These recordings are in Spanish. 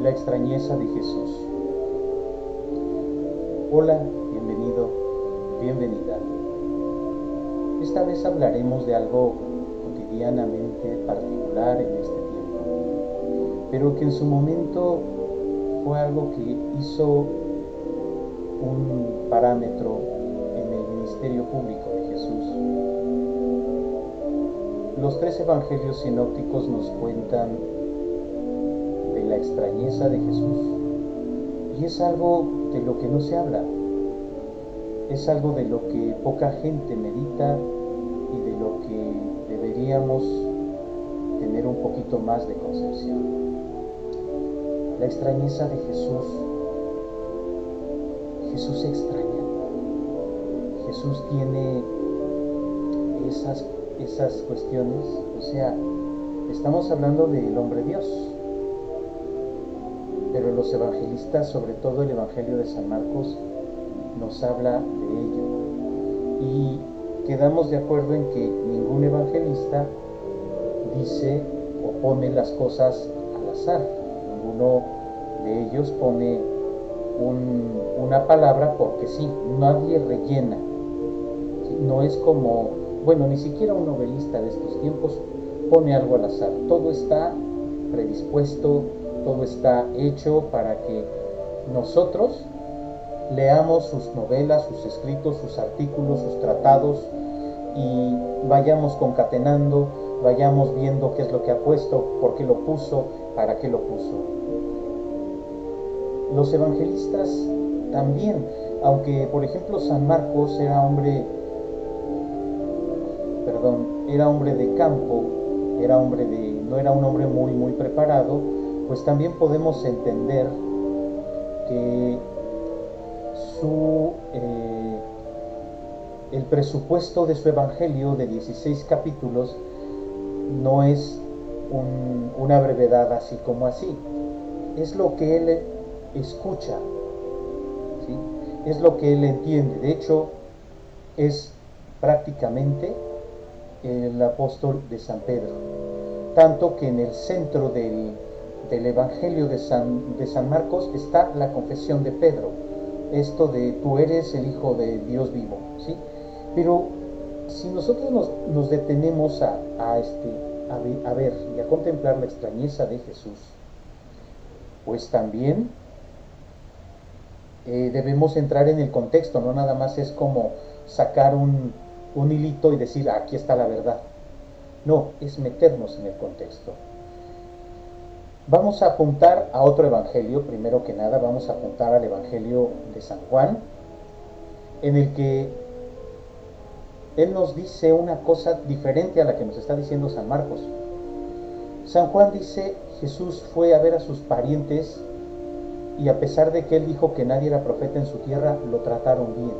La extrañeza de Jesús. Hola, bienvenido, bienvenida. Esta vez hablaremos de algo cotidianamente particular en este tiempo, pero que en su momento fue algo que hizo un parámetro en el ministerio público de Jesús. Los 3 evangelios sinópticos nos cuentan de la extrañeza de Jesús, y es algo de lo que no se habla, es algo de lo que poca gente medita y de lo que deberíamos tener un poquito más de concepción. La extrañeza de Jesús. Jesús se extraña. Jesús tiene esas cuestiones, o sea, estamos hablando del hombre Dios, pero los evangelistas, sobre todo el Evangelio de San Marcos, nos habla de ello. Y quedamos de acuerdo en que ningún evangelista dice o pone las cosas al azar. Ninguno de ellos pone una palabra porque sí, nadie rellena. No es como, bueno, ni siquiera un novelista de estos tiempos pone algo al azar. Todo está predispuesto, todo está hecho para que nosotros leamos sus novelas, sus escritos, sus artículos, sus tratados y vayamos concatenando, vayamos viendo qué es lo que ha puesto, por qué lo puso, para qué lo puso. Los evangelistas también, aunque por ejemplo San Marcos era hombre de campo, no era un hombre muy preparado, pues también podemos entender que el presupuesto de su evangelio de 16 capítulos no es una brevedad así como así, es lo que él escucha, ¿sí? Es lo que él entiende. De hecho, es prácticamente el apóstol de San Pedro, tanto que en el centro del evangelio de San Marcos está la confesión de Pedro, esto de tú eres el Hijo de Dios vivo, ¿sí? Pero si nosotros nos detenemos a ver y a contemplar la extrañeza de Jesús, pues también debemos entrar en el contexto. No nada más es como sacar un hilito y decir aquí está la verdad. No, es meternos en el contexto. Vamos a apuntar a otro evangelio. Primero que nada vamos a apuntar al evangelio de San Juan, en el que él nos dice una cosa diferente a la que nos está diciendo San Marcos. San Juan dice: Jesús fue a ver a sus parientes y a pesar de que él dijo que nadie era profeta en su tierra, lo trataron bien.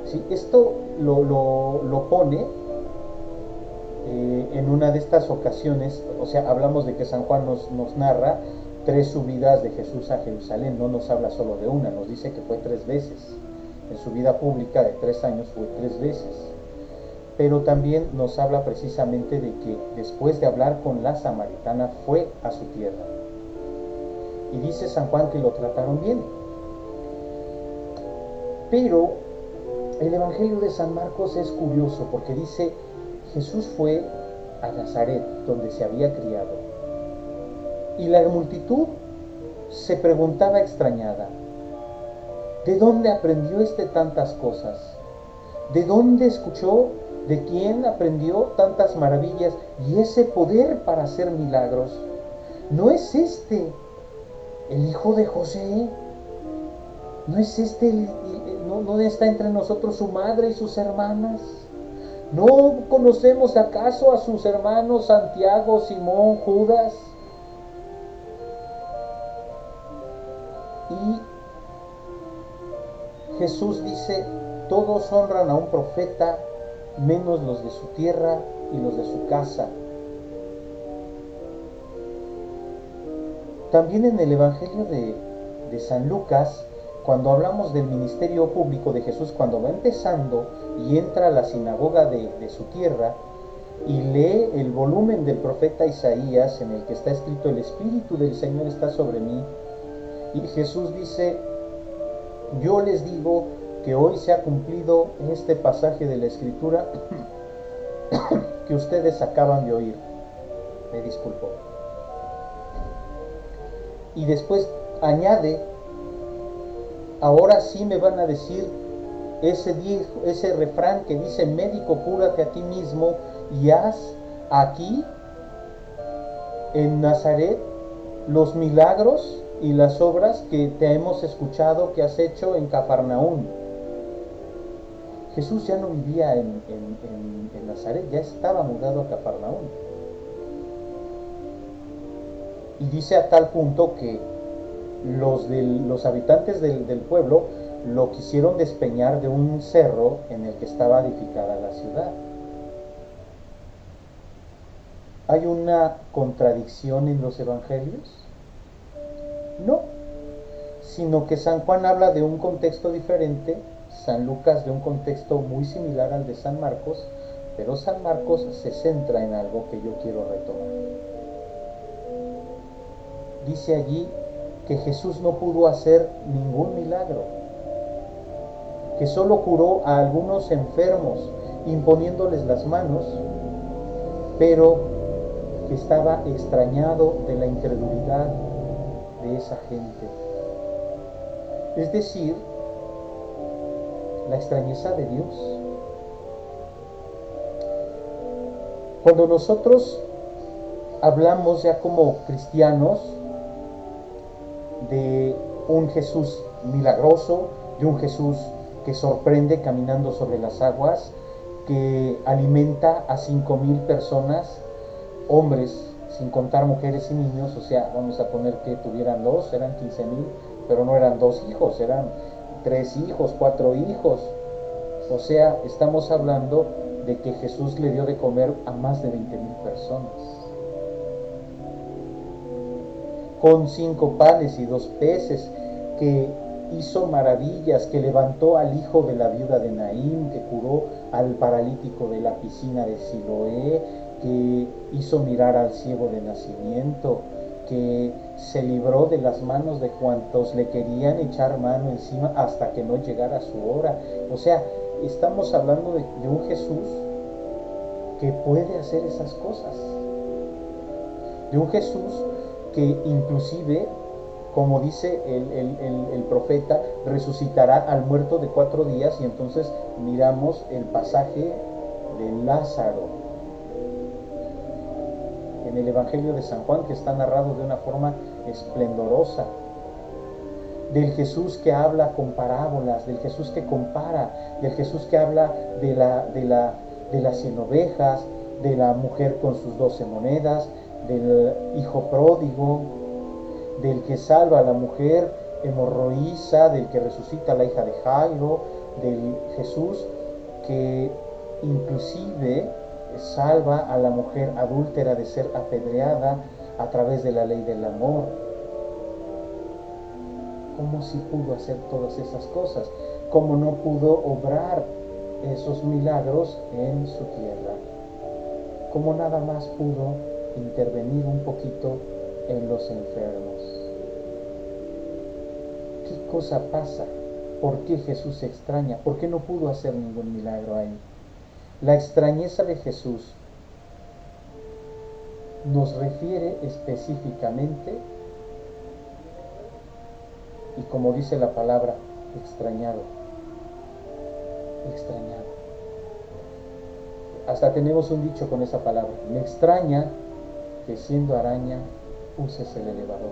Sí, esto lo pone en una de estas ocasiones. O sea, hablamos de que San Juan nos narra 3 subidas de Jesús a Jerusalén, no nos habla solo de una, nos dice que fue 3 veces. En su vida pública de 3 años fue 3 veces. Pero también nos habla precisamente de que después de hablar con la samaritana fue a su tierra. Y dice San Juan que lo trataron bien. Pero el evangelio de San Marcos es curioso porque dice: Jesús fue a Nazaret, donde se había criado. Y la multitud se preguntaba extrañada: ¿de dónde aprendió tantas cosas? ¿De dónde escuchó? ¿De quién aprendió tantas maravillas y ese poder para hacer milagros? ¿No es este el hijo de José? ¿No es no está entre nosotros su madre y sus hermanas? ¿No conocemos acaso a sus hermanos Santiago, Simón, Judas? Y Jesús dice: todos honran a un profeta, menos los de su tierra y los de su casa. También en el Evangelio de San Lucas, cuando hablamos del ministerio público de Jesús, cuando va empezando y entra a la sinagoga de su tierra, y lee el volumen del profeta Isaías en el que está escrito: el Espíritu del Señor está sobre mí. Y Jesús dice: yo les digo que hoy se ha cumplido este pasaje de la Escritura que ustedes acaban de oír. Me disculpo. Y después añade: ahora sí me van a decir ese refrán que dice: médico, cúrate a ti mismo y haz aquí en Nazaret los milagros y las obras que te hemos escuchado que has hecho en Cafarnaún. Jesús ya no vivía en Nazaret, ya estaba mudado a Cafarnaún. Y dice a tal punto que los habitantes del pueblo lo quisieron despeñar de un cerro en el que estaba edificada la ciudad. ¿Hay una contradicción en los evangelios? No, sino que San Juan habla de un contexto diferente, San Lucas de un contexto muy similar al de San Marcos, pero San Marcos se centra en algo que yo quiero retomar. Dice allí que Jesús no pudo hacer ningún milagro, que solo curó a algunos enfermos imponiéndoles las manos, pero que estaba extrañado de la incredulidad de esa gente. Es decir, la extrañeza de Dios. Cuando nosotros hablamos ya como cristianos de un Jesús milagroso, de un Jesús que sorprende caminando sobre las aguas, que alimenta a 5,000 personas, hombres, sin contar mujeres y niños, o sea, vamos a poner que tuvieran eran 15,000, pero no eran 2 hijos, eran 3 hijos, 4 hijos. O sea, estamos hablando de que Jesús le dio de comer a más de 20,000 personas. Con 5 panes y 2 peces, que hizo maravillas, que levantó al hijo de la viuda de Naín, que curó al paralítico de la piscina de Siloé, que hizo mirar al ciego de nacimiento, que se libró de las manos de cuantos le querían echar mano encima hasta que no llegara su hora. O sea, estamos hablando de un Jesús que puede hacer esas cosas, de un Jesús que inclusive, como dice el profeta, resucitará al muerto de 4 días. Y entonces miramos el pasaje de Lázaro en el Evangelio de San Juan, que está narrado de una forma esplendorosa, del Jesús que habla con parábolas, del Jesús que compara, del Jesús que habla de las 100 ovejas, de la mujer con sus 12 monedas, del hijo pródigo, del que salva a la mujer hemorroísa, del que resucita a la hija de Jairo, del Jesús que inclusive salva a la mujer adúltera de ser apedreada a través de la ley del amor. ¿Cómo si pudo hacer todas esas cosas? ¿Cómo no pudo obrar esos milagros en su tierra? ¿Cómo nada más pudo intervenir un poquito en los enfermos? ¿Qué cosa pasa? ¿Por qué Jesús se extraña? ¿Por qué no pudo hacer ningún milagro ahí? La extrañeza de Jesús nos refiere específicamente, y como dice la palabra, extrañado. Extrañado. Hasta tenemos un dicho con esa palabra: me extraña que siendo araña uses el elevador.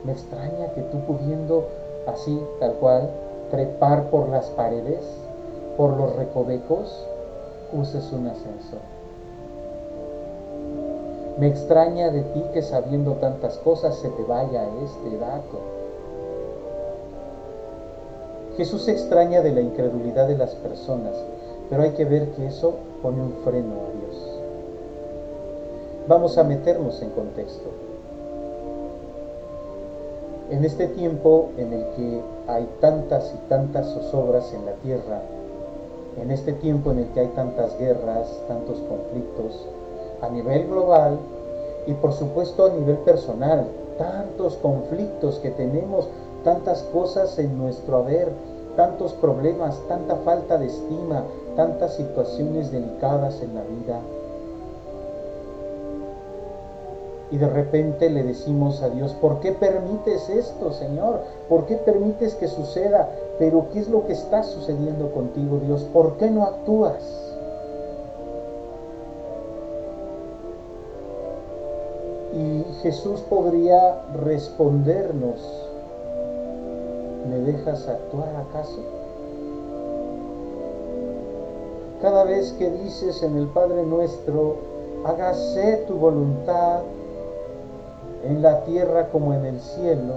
Me extraña que tú, pudiendo así, tal cual, trepar por las paredes, por los recovecos, uses un ascensor. Me extraña de ti que, sabiendo tantas cosas, se te vaya este dato. Jesús se extraña de la incredulidad de las personas, pero hay que ver que eso pone un freno a Dios. Vamos a meternos en contexto. En este tiempo en el que hay tantas y tantas zozobras en la tierra, En este tiempo en el que hay tantas guerras, tantos conflictos, a nivel global y por supuesto a nivel personal, tantos conflictos que tenemos, tantas cosas en nuestro haber, tantos problemas, tanta falta de estima, tantas situaciones delicadas en la vida. Y de repente le decimos a Dios, ¿por qué permites esto, Señor? ¿Por qué permites que suceda? Pero ¿qué es lo que está sucediendo contigo, Dios? ¿Por qué no actúas? Y Jesús podría respondernos, ¿me dejas actuar acaso? Cada vez que dices en el Padre Nuestro, hágase tu voluntad en la tierra como en el cielo,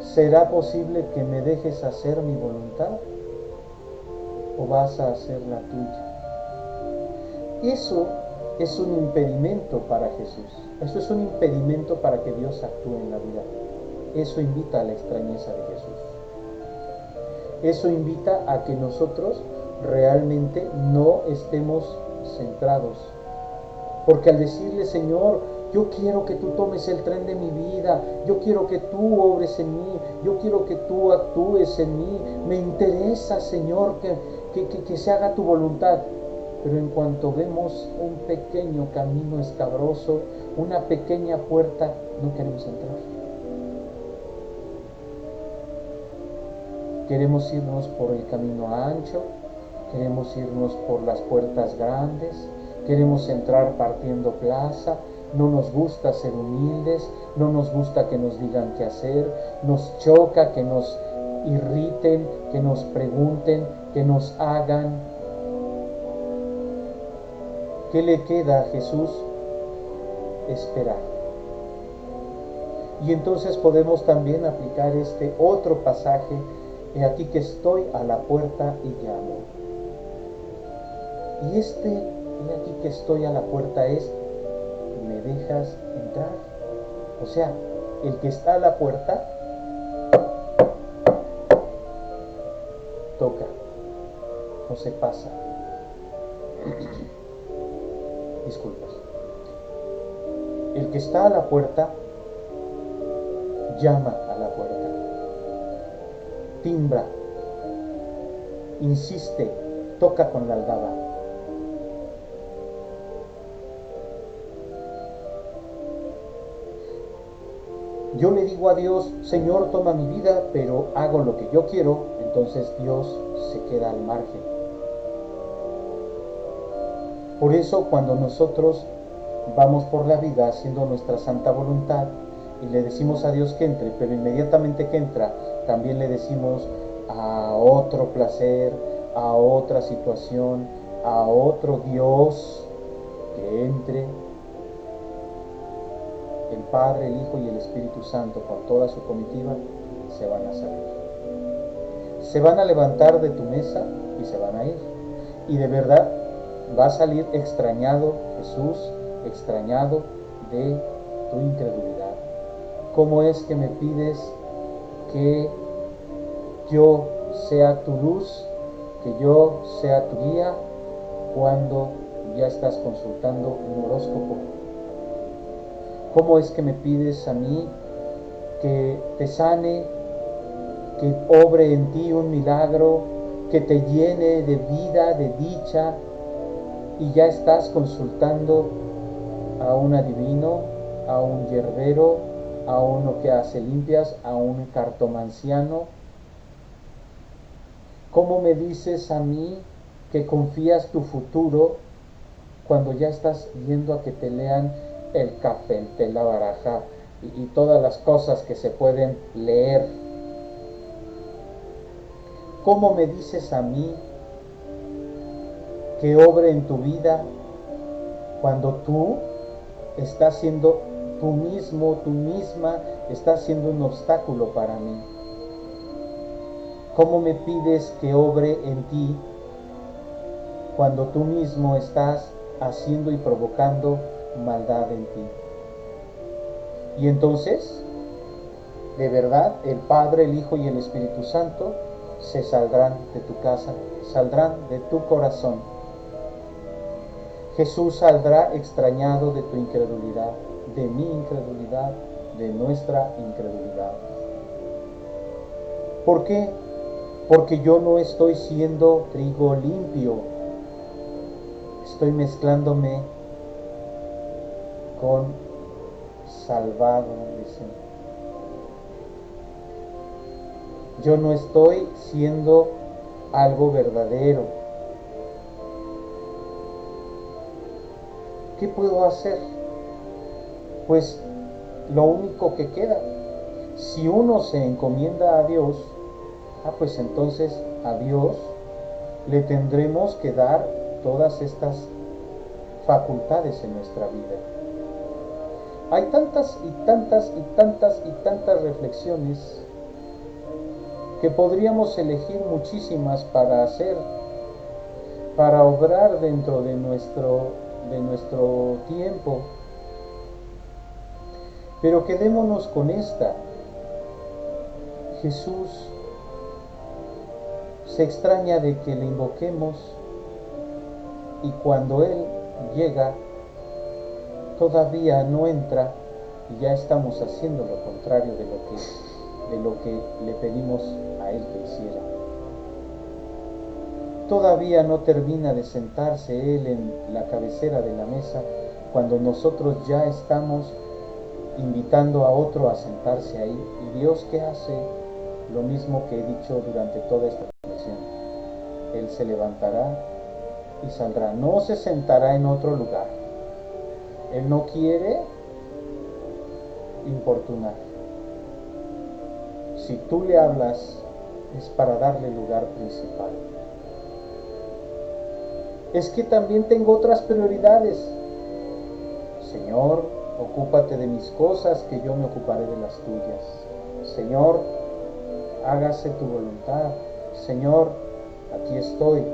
¿será posible que me dejes hacer mi voluntad o vas a hacer la tuya? Eso es un impedimento para Jesús. Eso es un impedimento para que Dios actúe en la vida. Eso invita a la extrañeza de Jesús. Eso invita a que nosotros realmente no estemos centrados. Porque al decirle, Señor, yo quiero que tú tomes el tren de mi vida, yo quiero que tú obres en mí, yo quiero que tú actúes en mí, me interesa, Señor, que se haga tu voluntad. Pero en cuanto vemos un pequeño camino escabroso, una pequeña puerta, no queremos entrar. Queremos irnos por el camino ancho, queremos irnos por las puertas grandes, queremos entrar partiendo plaza, no nos gusta ser humildes, no nos gusta que nos digan qué hacer, nos choca que nos irriten, que nos pregunten, que nos hagan. ¿Qué le queda a Jesús? Esperar. Y entonces podemos también aplicar este otro pasaje, he aquí que estoy a la puerta y llamo. Y he aquí que estoy a la puerta es, ¿me dejas entrar? O sea, el que está a la puerta, toca, no se pasa. Disculpas. El que está a la puerta, llama a la puerta, timbra, insiste, toca con la aldaba. Yo le digo a Dios, Señor, toma mi vida, pero hago lo que yo quiero, entonces Dios se queda al margen. Por eso cuando nosotros vamos por la vida haciendo nuestra santa voluntad y le decimos a Dios que entre, pero inmediatamente que entra, también le decimos a otro placer, a otra situación, a otro Dios que entre, el Padre, el Hijo y el Espíritu Santo con toda su comitiva se van a salir. Se van a levantar de tu mesa y se van a ir. Y de verdad va a salir extrañado Jesús, extrañado de tu incredulidad. ¿Cómo es que me pides que yo sea tu luz, que yo sea tu guía, cuando ya estás consultando un horóscopo? ¿Cómo es que me pides a mí que te sane, que obre en ti un milagro, que te llene de vida, de dicha, y ya estás consultando a un adivino, a un yerbero, a uno que hace limpias, a un cartomanciano? ¿Cómo me dices a mí que confías tu futuro cuando ya estás yendo a que te lean el capente, la baraja y todas las cosas que se pueden leer? ¿Cómo me dices a mí que obre en tu vida cuando tú estás siendo tú mismo, tú misma, estás siendo un obstáculo para mí? ¿Cómo me pides que obre en ti cuando tú mismo estás haciendo y provocando maldad en ti? Y entonces, de verdad, el Padre, el Hijo y el Espíritu Santo se saldrán de tu casa, saldrán de tu corazón. Jesús saldrá extrañado de tu incredulidad, de mi incredulidad, de nuestra incredulidad. ¿Por qué? Porque yo no estoy siendo trigo limpio, estoy mezclándome con salvado, dicen. Yo no estoy siendo algo verdadero. ¿Qué puedo hacer? Pues lo único que queda, si uno se encomienda a Dios, pues entonces a Dios le tendremos que dar todas estas facultades en nuestra vida. Hay tantas y tantas y tantas y tantas reflexiones que podríamos elegir muchísimas para hacer, para obrar dentro de nuestro tiempo. Pero quedémonos con esta. Jesús se extraña de que le invoquemos y cuando Él llega todavía no entra y ya estamos haciendo lo contrario de lo que le pedimos a Él que hiciera. Todavía no termina de sentarse Él en la cabecera de la mesa cuando nosotros ya estamos invitando a otro a sentarse ahí. ¿Y Dios qué hace? Lo mismo que he dicho durante toda esta reflexión. Él se levantará y saldrá. No se sentará en otro lugar. Él no quiere importunar. Si tú le hablas, es para darle lugar principal. Es que también tengo otras prioridades. Señor, ocúpate de mis cosas, que yo me ocuparé de las tuyas. Señor, hágase tu voluntad. Señor, aquí estoy.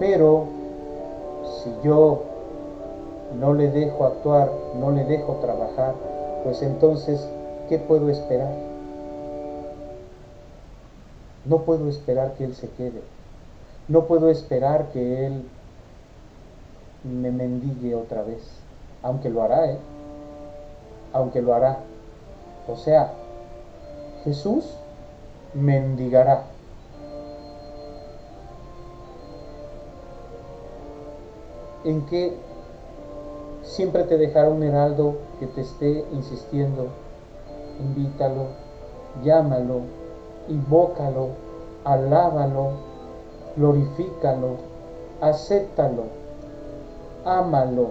Pero si yo no le dejo actuar, no le dejo trabajar, pues entonces, ¿qué puedo esperar? No puedo esperar que Él se quede. No puedo esperar que Él me mendigue otra vez. Aunque lo hará, aunque lo hará. O sea, Jesús mendigará. En que siempre te dejará un heraldo que te esté insistiendo. Invítalo, llámalo, invócalo, alábalo, glorifícalo, acéptalo, ámalo,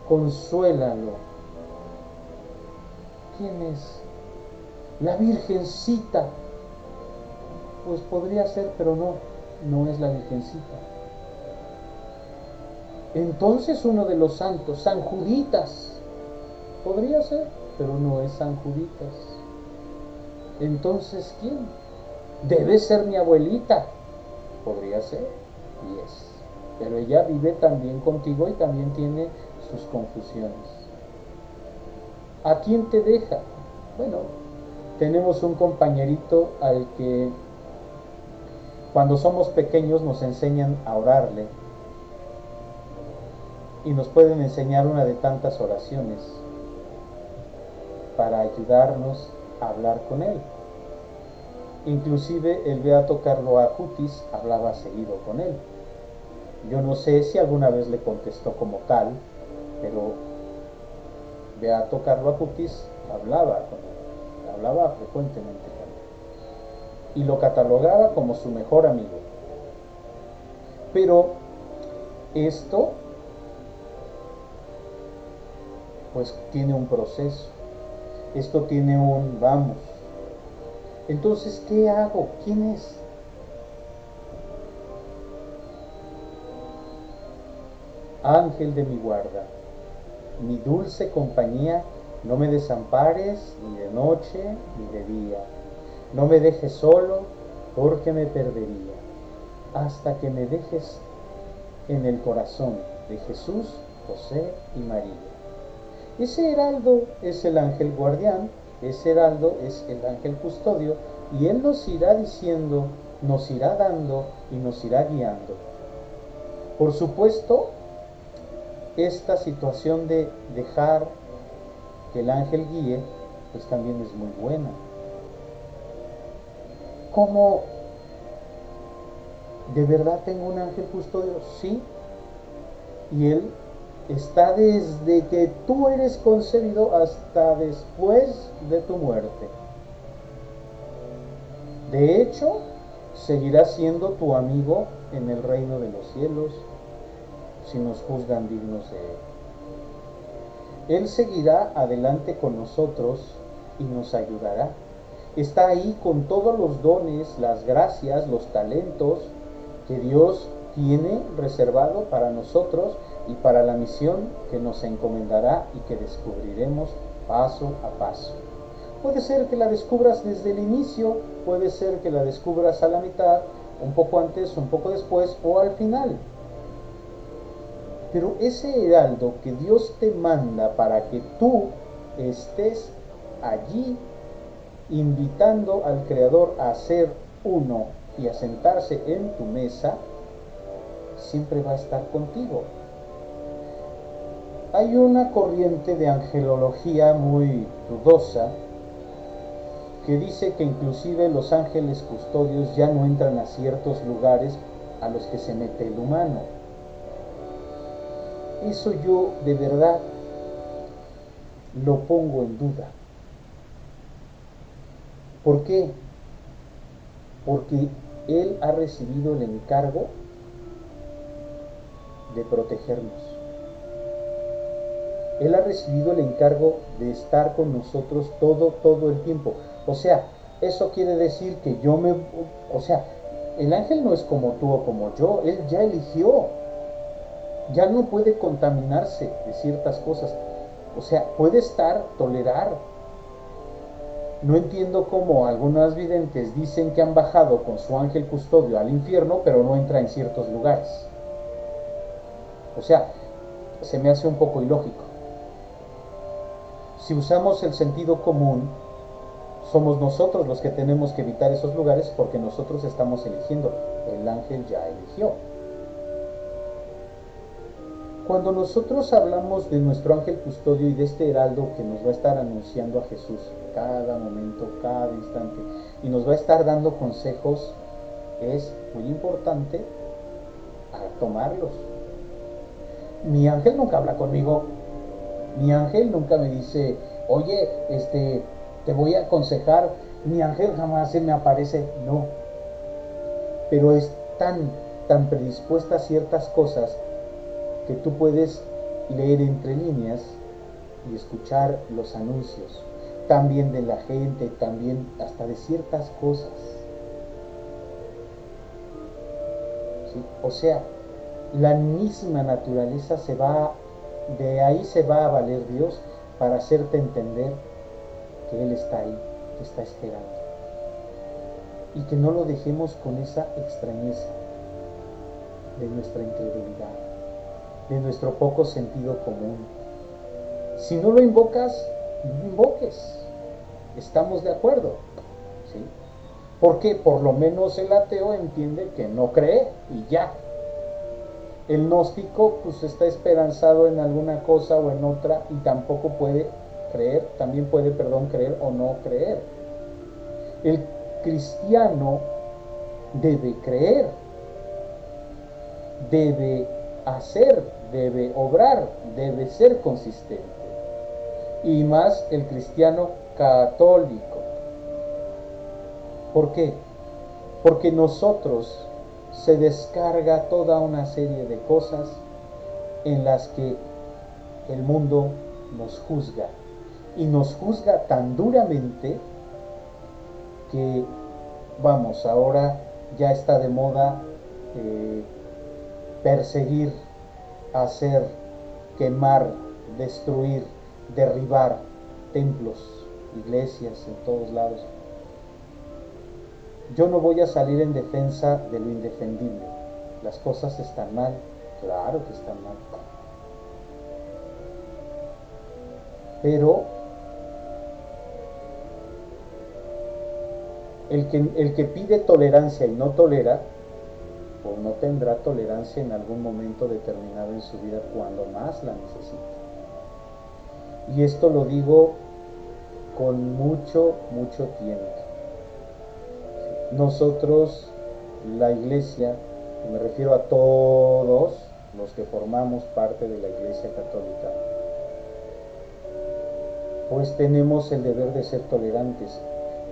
consuélalo. ¿Quién es? La Virgencita. Pues podría ser, pero no es la Virgencita. Entonces uno de los santos, San Juditas, podría ser, pero no es San Juditas. Entonces, ¿quién? Debe ser mi abuelita. Podría ser, y es. Pero ella vive también contigo y también tiene sus confusiones. ¿A quién te deja? Bueno, tenemos un compañerito al que cuando somos pequeños nos enseñan a orarle y nos pueden enseñar una de tantas oraciones para ayudarnos a hablar con Él. Inclusive el beato Carlo Acutis hablaba seguido con Él. Yo no sé si alguna vez le contestó como tal, pero beato Carlo Acutis hablaba con Él, hablaba frecuentemente con Él y lo catalogaba como su mejor amigo. Pero esto pues tiene un proceso, esto tiene un vamos. Entonces, ¿qué hago? ¿Quién es? Ángel de mi guarda, mi dulce compañía, no me desampares ni de noche ni de día, no me dejes solo porque me perdería, hasta que me dejes en el corazón de Jesús, José y María. Ese heraldo es el ángel guardián, ese heraldo es el ángel custodio y Él nos irá diciendo, nos irá dando y nos irá guiando. Por supuesto, esta situación de dejar que el ángel guíe, pues también es muy buena. ¿Cómo de verdad tengo un ángel custodio? Sí, y Él está desde que tú eres concebido hasta después de tu muerte. De hecho, seguirá siendo tu amigo en el reino de los cielos, si nos juzgan dignos de Él. Él seguirá adelante con nosotros y nos ayudará. Está ahí con todos los dones, las gracias, los talentos que Dios tiene reservado para nosotros y para la misión que nos encomendará y que descubriremos paso a paso. Puede ser que la descubras desde el inicio, puede ser que la descubras a la mitad, un poco antes, un poco después o al final. Pero ese heraldo que Dios te manda para que tú estés allí invitando al Creador a ser uno y a sentarse en tu mesa, siempre va a estar contigo. Hay una corriente de angelología muy dudosa que dice que inclusive los ángeles custodios ya no entran a ciertos lugares a los que se mete el humano. Eso yo de verdad lo pongo en duda. ¿Por qué? Porque Él ha recibido el encargo de protegernos. Él ha recibido el encargo de estar con nosotros todo el tiempo. O sea, eso quiere decir que el ángel no es como tú o como yo, él ya eligió. Ya no puede contaminarse de ciertas cosas. O sea, puede tolerar. No entiendo cómo algunas videntes dicen que han bajado con su ángel custodio al infierno, pero no entra en ciertos lugares. O sea, se me hace un poco ilógico. Si usamos el sentido común, somos nosotros los que tenemos que evitar esos lugares porque nosotros estamos eligiendo. El ángel ya eligió. Cuando nosotros hablamos de nuestro ángel custodio y de este heraldo que nos va a estar anunciando a Jesús cada momento, cada instante, y nos va a estar dando consejos, es muy importante tomarlos. Mi ángel nunca habla conmigo. Mi ángel nunca me dice, oye, te voy a aconsejar. Mi ángel jamás se me aparece. No. Pero es tan predispuesta a ciertas cosas que tú puedes leer entre líneas y escuchar los anuncios, también de la gente, también hasta de ciertas cosas. ¿Sí? O sea, la misma naturaleza de ahí se va a valer Dios para hacerte entender que Él está ahí, que está esperando. Y que no lo dejemos con esa extrañeza de nuestra incredulidad, de nuestro poco sentido común. Si no lo invocas, no lo invoques. Estamos de acuerdo, ¿sí? Porque por lo menos el ateo entiende que no cree y ya. El gnóstico pues está esperanzado en alguna cosa o en otra y tampoco puede creer, también puede, creer o no creer. El cristiano debe creer, debe hacer, debe obrar, debe ser consistente. Y más el cristiano católico. ¿Por qué? Porque nosotros se descarga toda una serie de cosas en las que el mundo nos juzga. Y nos juzga tan duramente que, vamos, ahora ya está de moda perseguir, hacer, quemar, destruir, derribar templos, iglesias en todos lados. Yo no voy a salir en defensa de lo indefendible. Las cosas están mal, claro que están mal. Pero El que pide tolerancia y no tolera, pues no tendrá tolerancia en algún momento determinado en su vida cuando más la necesita. Y esto lo digo con mucho, mucho tiempo. Nosotros, la iglesia, y me refiero a todos los que formamos parte de la Iglesia Católica, pues tenemos el deber de ser tolerantes.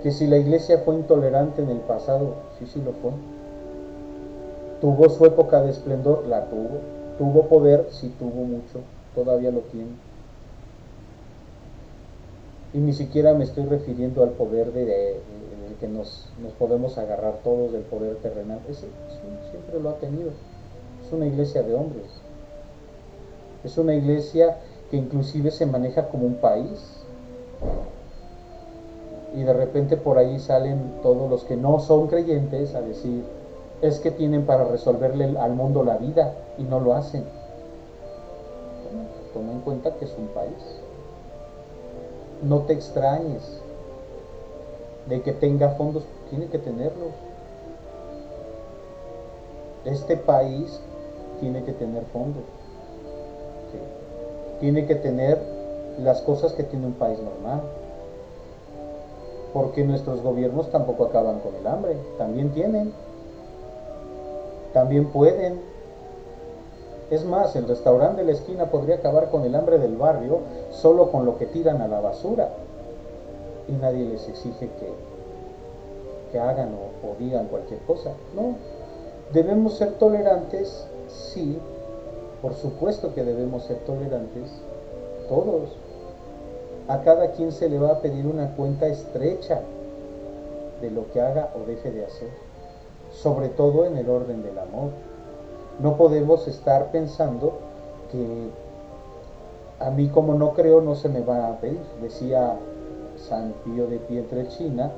Que si la iglesia fue intolerante en el pasado, sí lo fue. Tuvo su época de esplendor, la tuvo. Tuvo poder, sí tuvo mucho, todavía lo tiene. Y ni siquiera me estoy refiriendo al poder de que nos podemos agarrar todos del poder terrenal. Ese sí, siempre lo ha tenido. Es una iglesia de hombres. Es una iglesia que inclusive se maneja como un país. Y de repente por ahí salen todos los que no son creyentes a decir, es que tienen para resolverle al mundo la vida y no lo hacen. Bueno, toma en cuenta que es un país. No te extrañes de que tenga fondos, tiene que tenerlos. Este país tiene que tener fondos. ¿Sí? Tiene que tener las cosas que tiene un país normal. Porque nuestros gobiernos tampoco acaban con el hambre, también tienen, también pueden. Es más, el restaurante de la esquina podría acabar con el hambre del barrio solo con lo que tiran a la basura. Y nadie les exige que hagan o digan cualquier cosa. No, debemos ser tolerantes, sí, por supuesto que debemos ser tolerantes, todos. A cada quien se le va a pedir una cuenta estrecha de lo que haga o deje de hacer, sobre todo en el orden del amor. No podemos estar pensando que a mí como no creo no se me va a pedir. Decía San Pío de Pietrelcina,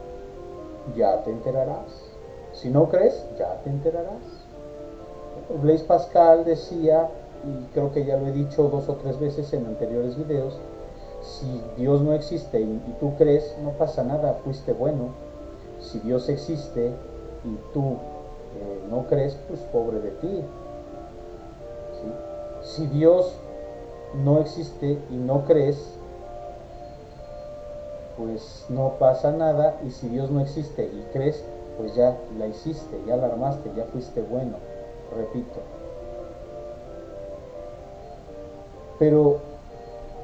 ya te enterarás. Si no crees, ya te enterarás. Blaise Pascal decía, y creo que ya lo he dicho 2 o 3 veces en anteriores videos, si Dios no existe y tú crees, no pasa nada, fuiste bueno. Si Dios existe y tú no crees, pues pobre de ti. ¿Sí? Si Dios no existe y no crees, pues no pasa nada. Y si Dios no existe y crees, pues ya la hiciste, ya la armaste, ya fuiste bueno. Repito. Pero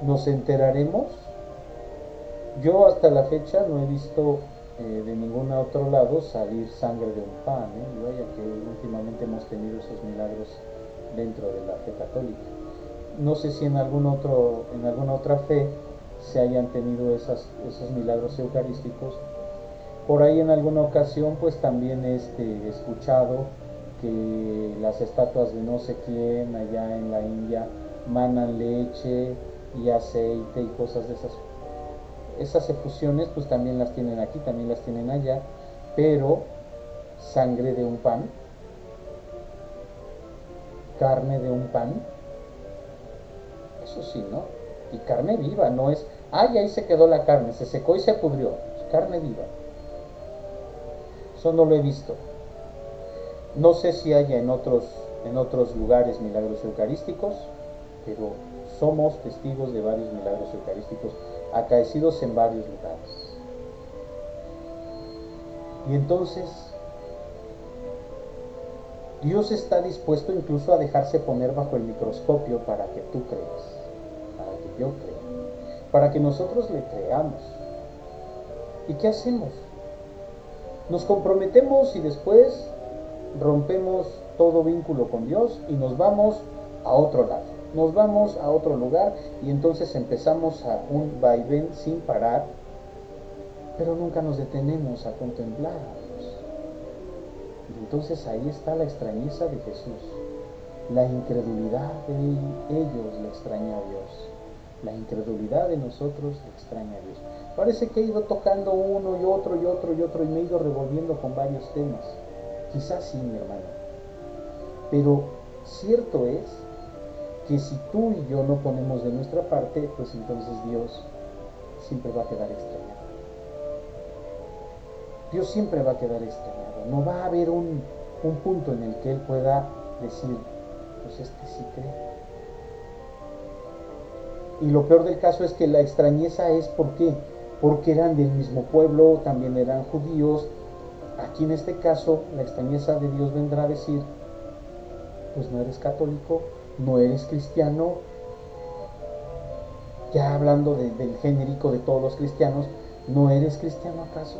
nos enteraremos. Yo hasta la fecha no he visto de ningún otro lado salir sangre de un pan, y vaya que últimamente hemos tenido esos milagros dentro de la fe católica. No sé si en alguna otra fe se hayan tenido esos milagros eucarísticos. Por ahí en alguna ocasión pues también he escuchado que las estatuas de no sé quién allá en la India manan leche y aceite y cosas de esas. Esas efusiones pues también las tienen aquí, también las tienen allá, pero sangre de un pan, carne de un pan, eso sí, ¿no? Y carne viva, no es, ay, ahí se quedó la carne, se secó y se pudrió, es carne viva. Eso no lo he visto. No sé si haya en otros lugares milagros eucarísticos, pero somos testigos de varios milagros eucarísticos acaecidos en varios lugares. Y entonces, Dios está dispuesto incluso a dejarse poner bajo el microscopio para que tú creas, para que yo crea, para que nosotros le creamos. ¿Y qué hacemos? Nos comprometemos y después rompemos todo vínculo con Dios y nos vamos a otro lado, nos vamos a otro lugar y entonces empezamos a un vaivén sin parar, pero nunca nos detenemos a contemplar a Dios. Y entonces ahí está la extrañeza de Jesús, la incredulidad de ellos le extraña a Dios, la incredulidad de nosotros le extraña a Dios. Parece que he ido tocando uno y otro y otro y otro y me he ido revolviendo con varios temas. Quizás sí, mi hermano. Pero cierto es que si tú y yo no ponemos de nuestra parte, pues entonces Dios siempre va a quedar extrañado. Dios siempre va a quedar extrañado. No va a haber un punto en el que Él pueda decir, pues este sí cree. Y lo peor del caso es que la extrañeza es ¿por qué? Porque eran del mismo pueblo, también eran judíos. Aquí en este caso la extrañeza de Dios vendrá a decir, pues no eres católico, no eres cristiano. Ya hablando del genérico de todos los cristianos, ¿no eres cristiano acaso?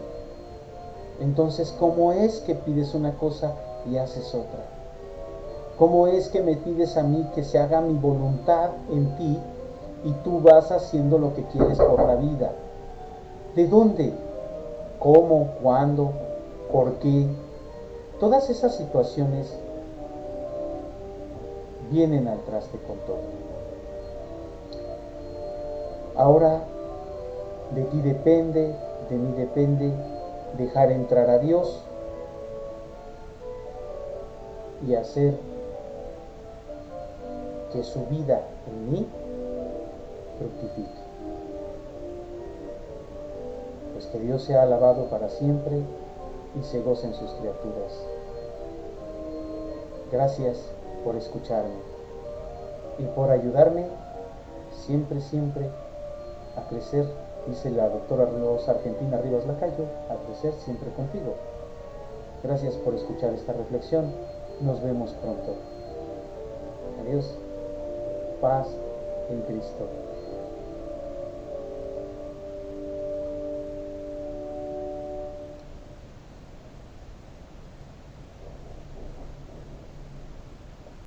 Entonces, ¿cómo es que pides una cosa y haces otra? ¿Cómo es que me pides a mí que se haga mi voluntad en ti y tú vas haciendo lo que quieres por la vida? ¿De dónde? ¿Cómo? ¿Cuándo? ¿Por qué? Todas esas situaciones vienen al traste con todo. Ahora de ti depende, de mí depende dejar entrar a Dios y hacer que su vida en mí fructifique. Pues que Dios sea alabado para siempre y se gocen sus criaturas. Gracias por escucharme y por ayudarme siempre, siempre a crecer, dice la doctora Rosa Argentina Rivas Lacayo, a crecer siempre contigo. Gracias por escuchar esta reflexión. Nos vemos pronto. Adiós. Paz en Cristo.